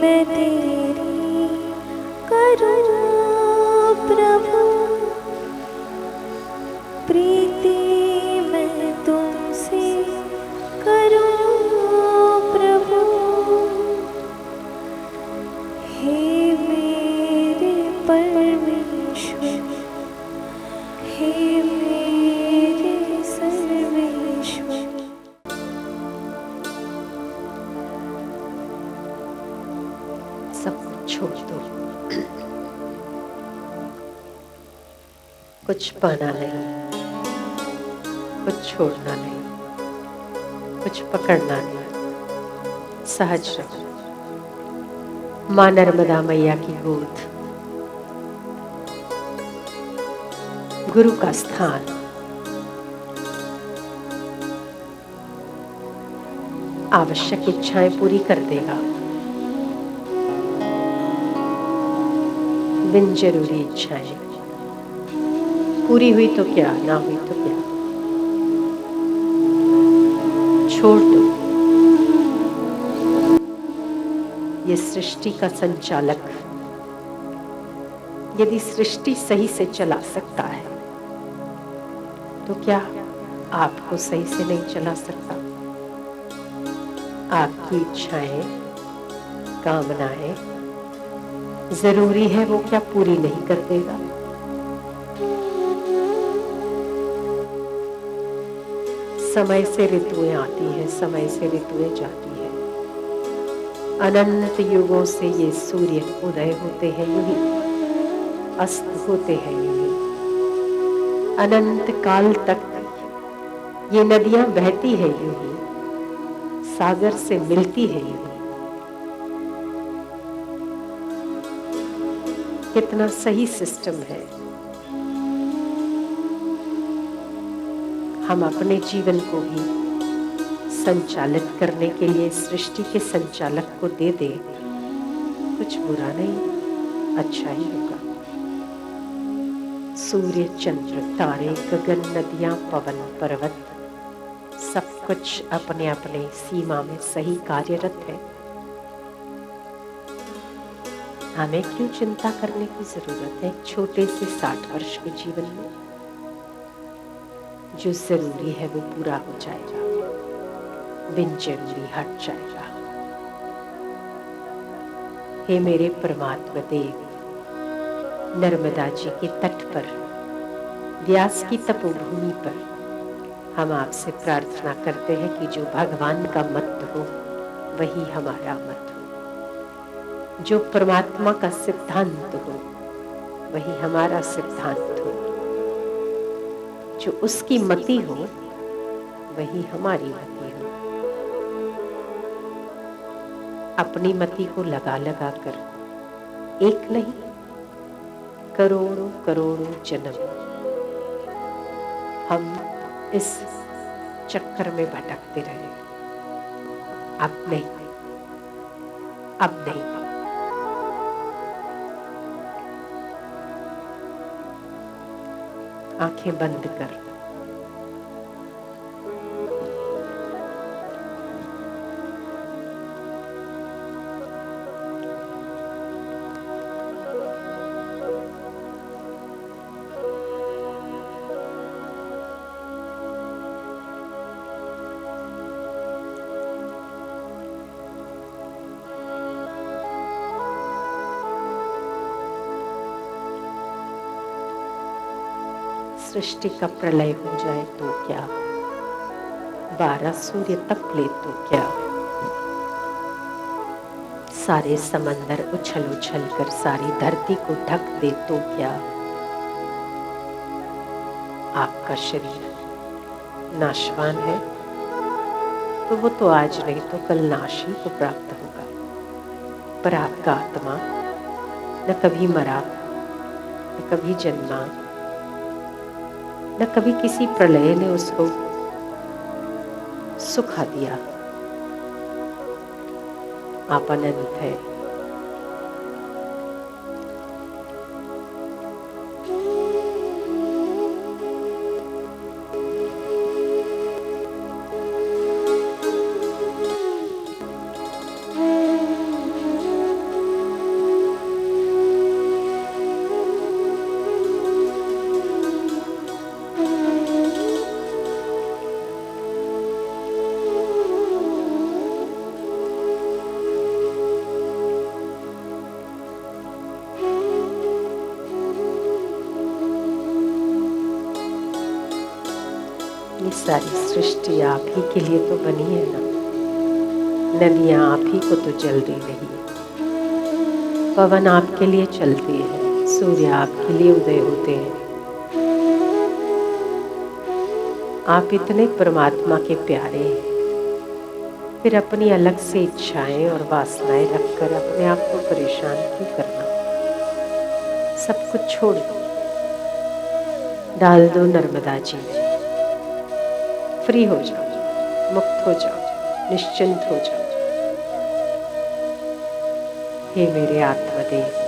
मैं तेरी करूं प्रभु, प्रीति मैं तुमसे करूं प्रभु। हे मेरे परमेश्वर, हे मेरे सर्वेश्वर। सब कुछ छोड़ दो, कुछ पाना नहीं, कुछ छोड़ना नहीं, कुछ पकड़ना नहीं, सहज रहो। माँ नर्मदा मैया की गोद, गुरु का स्थान, आवश्यक इच्छाएं पूरी कर देगा, बिन जरूरी इच्छाएं। पूरी हुई तो क्या, ना हुई तो क्या, छोड़ दो। ये सृष्टि का संचालक यदि सृष्टि सही से चला सकता है तो क्या आपको सही से नहीं चला सकता? आपकी इच्छाएं, कामनाएं जरूरी है, वो क्या पूरी नहीं कर देगा? समय से ऋतुएं आती हैं, समय से ऋतुएं जाती हैं। अनंत युगों से ये सूर्य उदय होते हैं यूं ही, अस्त होते हैं यूं ही। अनंत काल तक ये नदियां बहती है यूं ही, सागर से मिलती है यूं ही। कितना सही सिस्टम है। हम अपने जीवन को भी संचालित करने के लिए सृष्टि के संचालक को दे दे, कुछ बुरा नहीं, अच्छा ही होगा। सूर्य, चंद्र, तारे, गगन, नदियां, पवन, पर्वत, सब कुछ अपने अपने सीमा में सही कार्यरत है। हमें क्यों चिंता करने की जरूरत है छोटे से 60 वर्ष के जीवन में? जो जरूरी है वो पूरा हो जाएगा, बिन जरूरी हट जाएगा। हे मेरे परमात्मा देव, नर्मदा जी के तट पर, व्यास की तपोभूमि पर हम आपसे प्रार्थना करते हैं कि जो भगवान का मत हो वही हमारा मत हो, जो परमात्मा का सिद्धांत हो वही हमारा सिद्धांत हो, जो उसकी मति हो वही हमारी मति हो। अपनी मति को लगा लगा कर एक नहीं करोड़ों करोड़ों जन्म हम इस चक्कर में भटकते रहे। अब नहीं, अब नहीं। आंखें बंद कर सृष्टि का प्रलय हो जाए तो क्या, 12 सूर्य तप ले तो क्या, सारे समंदर उछल उछल कर सारी धरती को ढक दे तो क्या, आपका शरीर नाशवान है तो वो तो आज नहीं तो कल नाश ही को प्राप्त होगा। पर आपका आत्मा न कभी मरा, न कभी जन्मा, न कभी किसी प्रलय ने उसको सुखा दिया। आप अनंत है। सारी सृष्टि आप ही के लिए तो बनी है ना। नदियाँ आप ही को तो चल रही है, पवन आपके लिए चलती है, सूर्य आपके लिए उदय होते हैं। आप इतने परमात्मा के प्यारे हैं, फिर अपनी अलग से इच्छाएं और वासनाएं रखकर अपने आप को परेशान क्यों करना। सब कुछ छोड़ दो, डाल दो नर्मदा जी में, फ्री हो जाओ, मुक्त हो जाओ, निश्चिंत हो जाओ। हे मेरे आत्मदेव,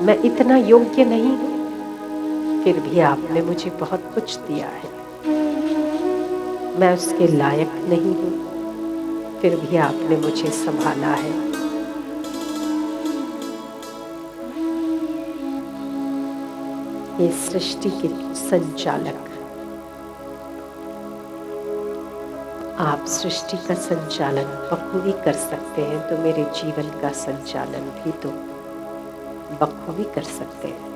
मैं इतना योग्य नहीं हूं, फिर भी आपने मुझे बहुत कुछ दिया है। मैं उसके लायक नहीं हूं, फिर भी आपने मुझे संभाला है। ये सृष्टि के संचालक, आप सृष्टि का संचालन बखूबी कर सकते हैं, तो मेरे जीवन का संचालन भी तो बखूबी कर सकते हैं।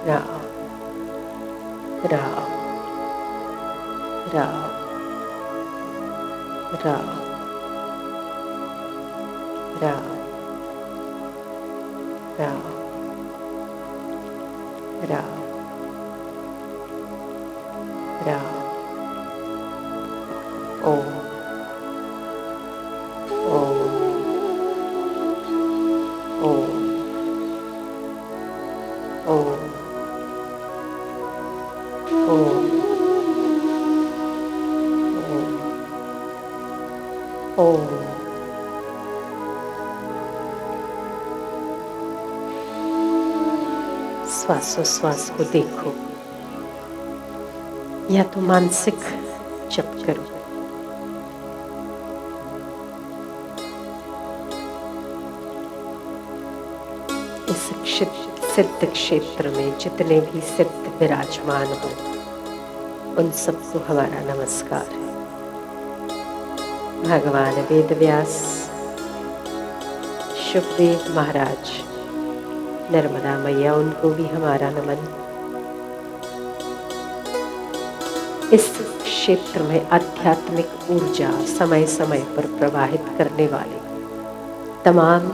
राम राम राम राम राम राम राम राम। ओम ओम ओम ओम ओम ओम। श्वासोश्वास को देखो या तो मानसिक जप करो। इस सिद्ध क्षेत्र में जितने भी सिद्ध विराजमान हो, उन सबको हमारा नमस्कार है। भगवान वेदव्यास, सुखदेव महाराज, नर्मदा मैया, उनको भी हमारा नमन। इस क्षेत्र में आध्यात्मिक ऊर्जा समय समय पर प्रवाहित करने वाले तमाम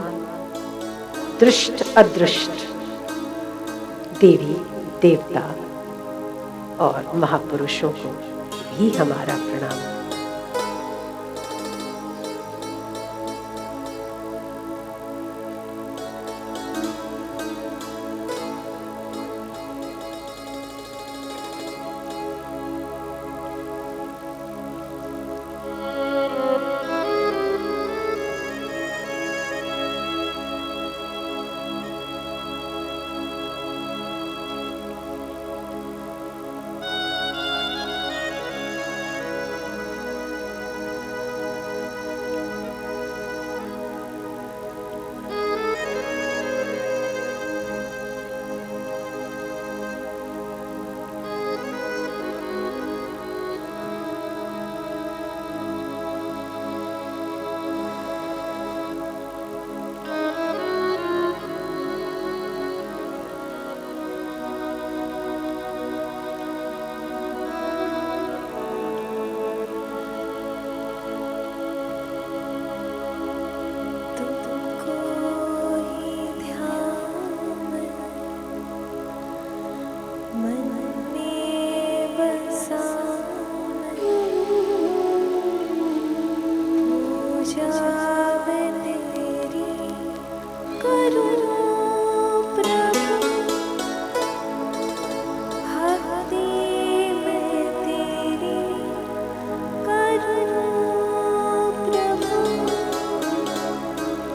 दृष्ट अदृष्ट देवी देवता और महापुरुषों को भी हमारा प्रणाम।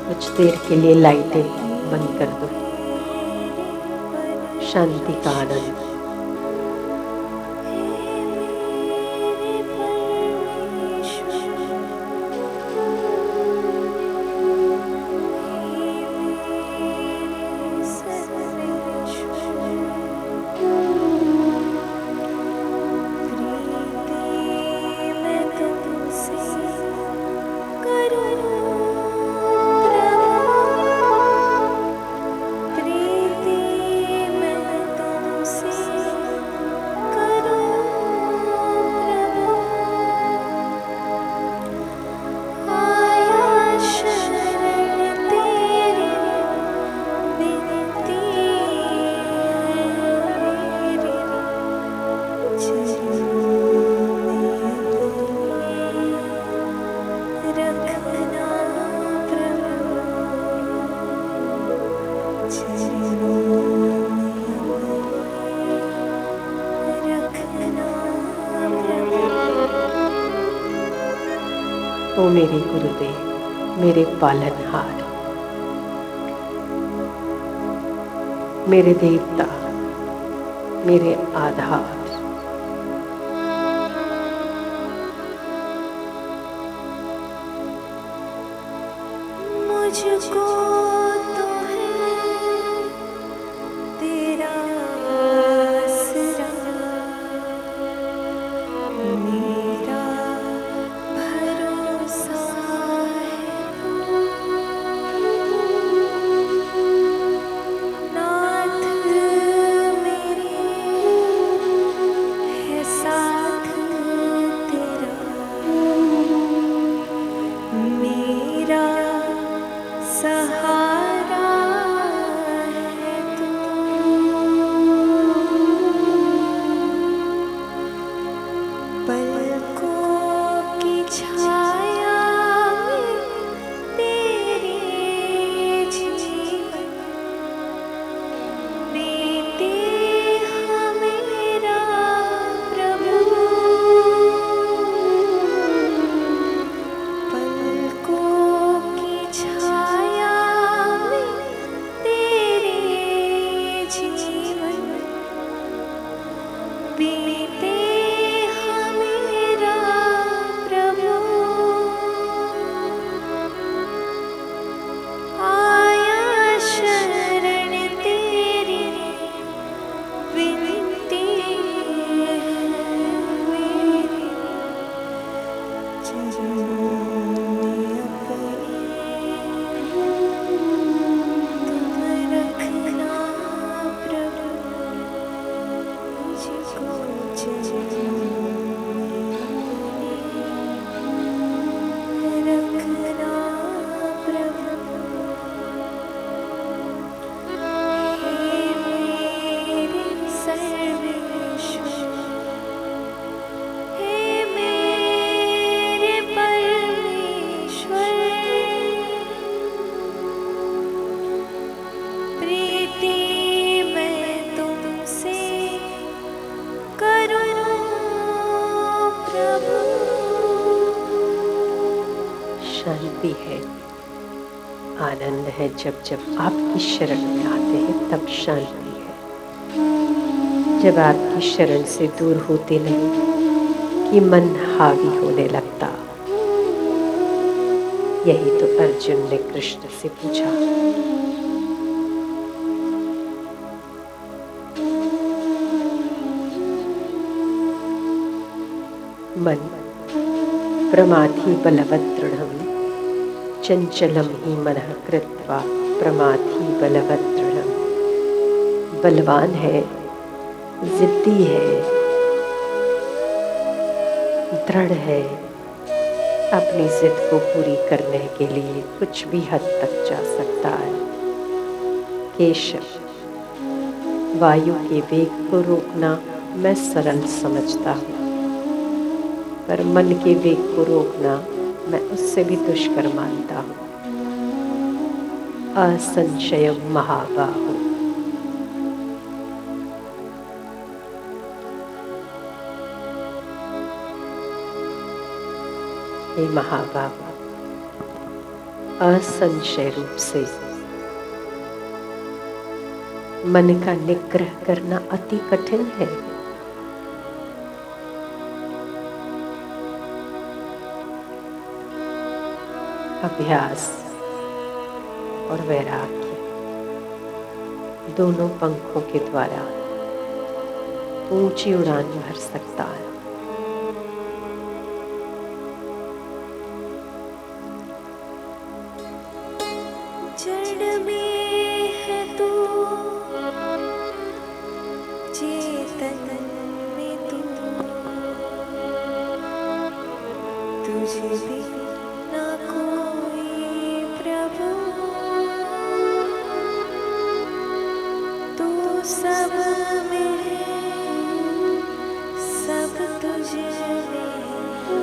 कुछ देर के लिए लाइटें बंद कर दो। शांति का आनंद। ओ मेरे गुरुदेव, मेरे पालनहार, मेरे देवता, मेरे आधार, मुझको तो है तेरा आसरा, मेरा भरोसा है नाथ मेरे, है साथ तेरा, मेरा सहारा है तू। पलकों की छाया में तेरे जीवन बीते मेरा प्रभु। पलकों की छाया में तेरे जीवन बीते मेरा प्रभु। आया शरण तेरी विनती है मेरी, चरणों अपने तुम रखना प्रभु, मुझको चरणों रखना प्रभु। हे मेरे सर्वेश्वर, हे मेरे परमेश्वर, प्रीति मैं तुमसे करूं प्रभु। शांति है, आनंद है। जब जब आपकी शरण में आते हैं तब शांति है। जब आपकी शरण से दूर होते नहीं कि मन हावी होने लगता। यही तो अर्जुन ने कृष्ण से पूछा। मन प्रमाथि बलवत् दृढ़म् चंचलम ही मनः कृत्वा प्रमाथि बलवत् दृढ़म्। बलवान है, जिद्दी है, दृढ़ है, अपनी जिद को पूरी करने के लिए कुछ भी हद तक जा सकता है। केशव, वायु के वेग को रोकना मैं सरल समझता हूँ, पर मन के वेग को रोकना मैं उससे भी दुष्कर मानता हूँ। असंशयम महाबाहो। हे महाबाहो, असंशय रूप से मन का निग्रह करना अति कठिन है। अभ्यास और वैराग्य दोनों पंखों के द्वारा ऊंची उड़ान भर सकता है। जड़ में है तू, चेतन में तू, तुझे भी ना कोई प्रभु, तू सब में है, सब तुझे में है,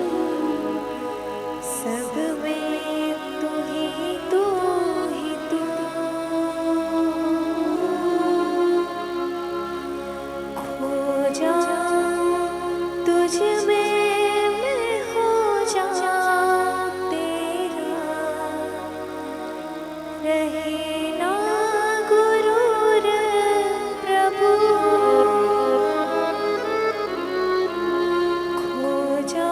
सब में तू ही तू ही तू, खो जा तुझ में मैं हो जाऊं तेरा, रहे ना गुरूर प्रभु, खो जा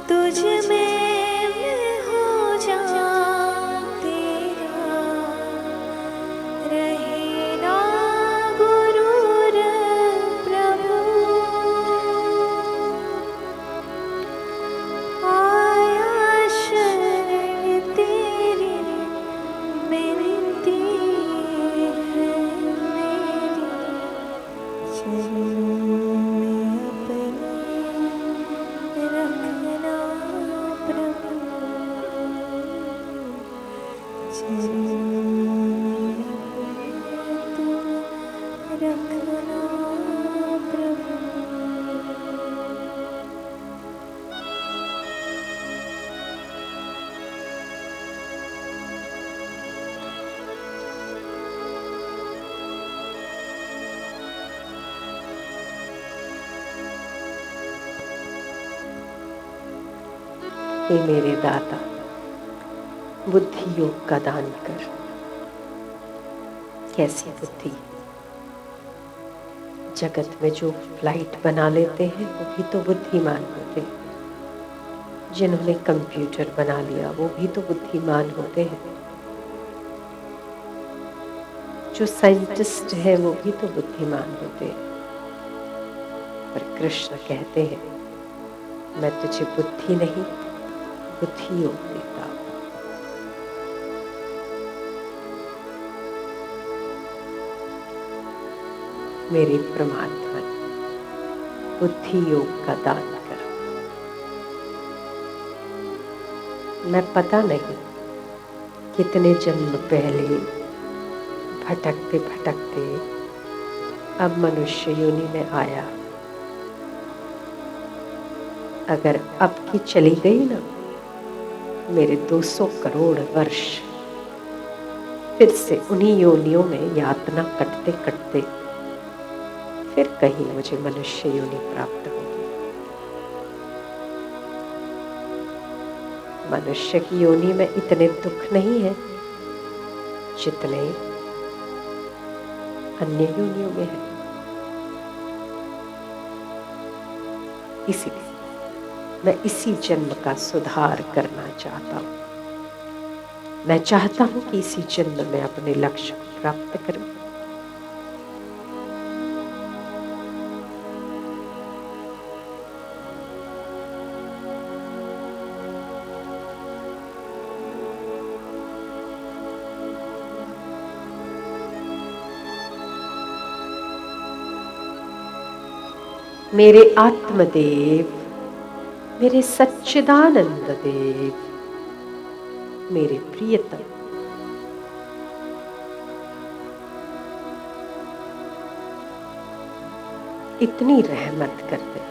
तुझ में मैं हो जाऊं तेरा, रहे ना गुरूर प्रभु, आया शरण तेरी विनती है मेरी, चरणों में अपने रखना प्रभु, चरणों में अपने तुम रखना प्रभु। हे मेरे दाता, बुद्धि योग का दान कर। कैसी बुद्धि? जगत में जो फ्लाइट बना लेते हैं वो भी तो बुद्धिमान होते हैं। जिन्होंने कंप्यूटर बना लिया वो भी तो बुद्धिमान होते हैं। जो साइंटिस्ट है वो भी तो बुद्धिमान होते हैं। पर कृष्ण कहते हैं, मैं तुझे बुद्धि नहीं बुद्धि योग देता हूं। मेरे परमात्मा, बुद्धि योग का दान कर। मैं पता नहीं कितने जन्म पहले भटकते भटकते अब मनुष्य योनि में आया। अगर अब की चली गई ना मेरे 200 करोड़ वर्ष, फिर से उन्हीं योनियों में यातना कटते कटते फिर कहीं मुझे मनुष्य योनि प्राप्त होगी। मनुष्य की योनि में इतने दुख नहीं है जितने अन्य योनियों में है। इसीलिए मैं इसी जन्म का सुधार करना चाहता हूँ। मैं चाहता हूँ कि इसी जन्म में अपने लक्ष्य को प्राप्त करूं। मेरे आत्मदेव, मेरे सच्चिदानंद देव, मेरे प्रियतम, इतनी रहमत कर दे,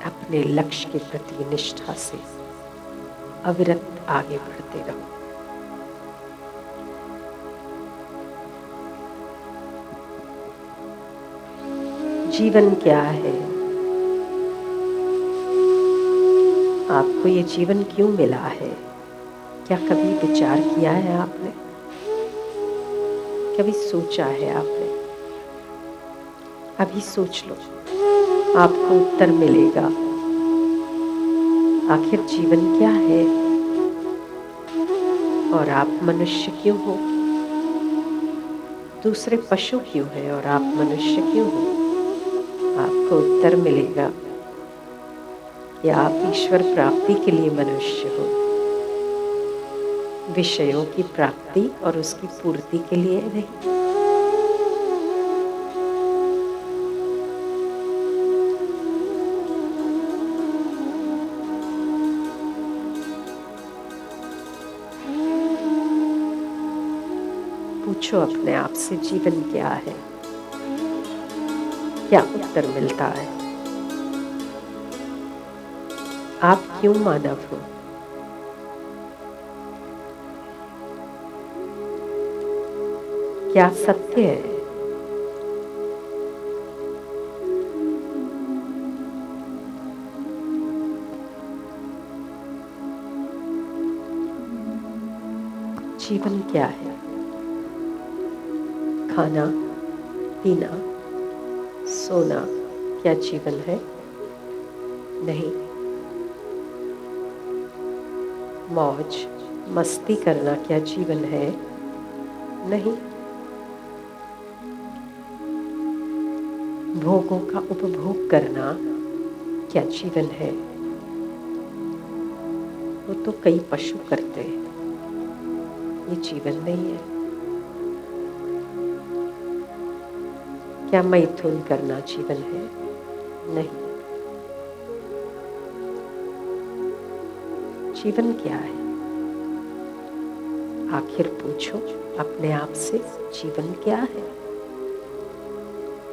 अपने लक्ष्य के प्रति निष्ठा से अविरत आगे बढ़ते रहो। जीवन क्या है? आपको ये जीवन क्यों मिला है? क्या कभी विचार किया है आपने? कभी सोचा है आपने? अभी सोच लो, आपको उत्तर मिलेगा। आखिर जीवन क्या है और आप मनुष्य क्यों हो? दूसरे पशु क्यों हैं और आप मनुष्य क्यों हो? आपको उत्तर मिलेगा कि आप ईश्वर प्राप्ति के लिए मनुष्य हो, विषयों की प्राप्ति और उसकी पूर्ति के लिए नहीं। पूछो अपने आप से, जीवन क्या है? क्या उत्तर मिलता है? आप क्यों मानव हो? क्या सत्य है? जीवन क्या है? खाना, पीना, सोना क्या जीवन है? नहीं। मौज मस्ती करना क्या जीवन है? नहीं। भोगों का उपभोग करना क्या जीवन है? वो तो कई पशु करते हैं, ये जीवन नहीं है। क्या मैथुन करना जीवन है? नहीं। जीवन क्या है? आखिर पूछो अपने आप से, जीवन क्या है?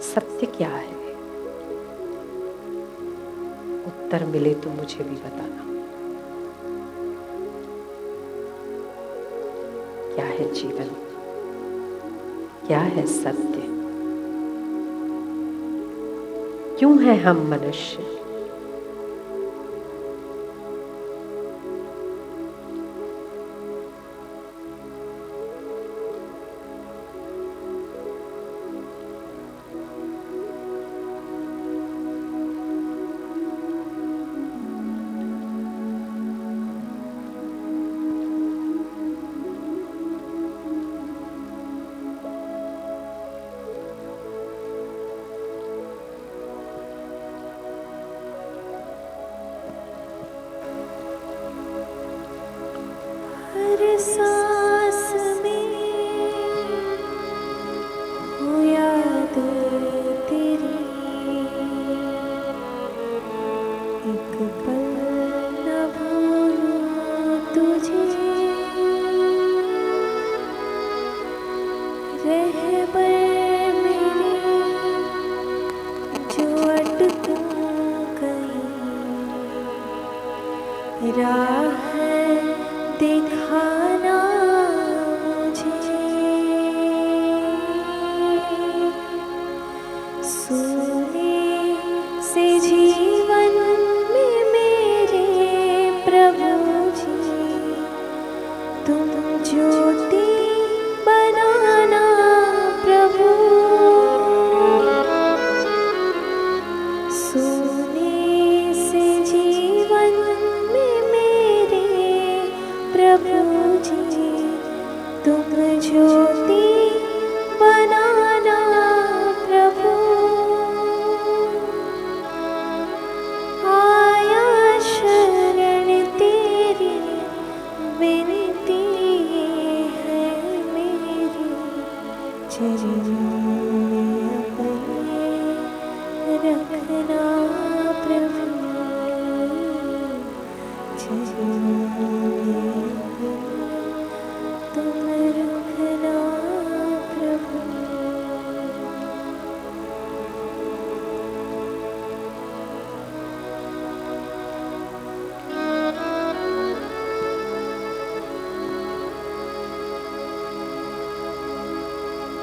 सत्य क्या है? उत्तर मिले तो मुझे भी बताना। क्या है जीवन? क्या है सत्य? क्यों है हम मनुष्य? हर सांस में हो याद तेरी, एक पल न भूलूं तुझे, रहबर मेरे जो अटकूं कहीं, राह दिखाना मुझे, सोने से जीवन में मेरे प्रभु जी, तुम ज्योति बनाना प्रभु, सोने से जीवन में मेरे प्रभु जी, तुम ज्योति बनाना प्रभु, आया शरण तेरी, विनती है मेरी, चरण में अपने रखना